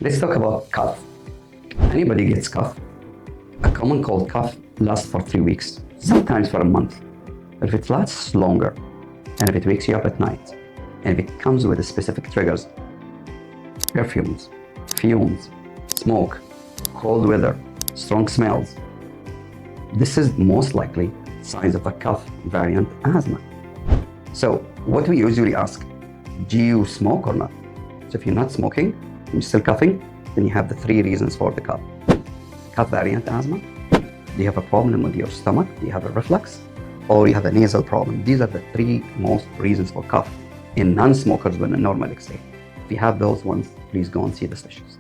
Let's talk about cough. Anybody gets cough. A common cold cough lasts for 3 weeks, sometimes for a month. But if it lasts longer, and if it wakes you up at night, and if it comes with specific triggers, perfumes, fumes, smoke, cold weather, strong smells, this is most likely signs of a cough variant asthma. So what we usually ask, do you smoke or not? So if you're not smoking, and you're still coughing, then you have the 3 reasons for the cough. Cough variant asthma, do you have a problem with your stomach, do you have a reflux, or you have a nasal problem? These are the 3 most reasons for cough in non-smokers with a normal exhale. If you have those ones, please go and see the specialist.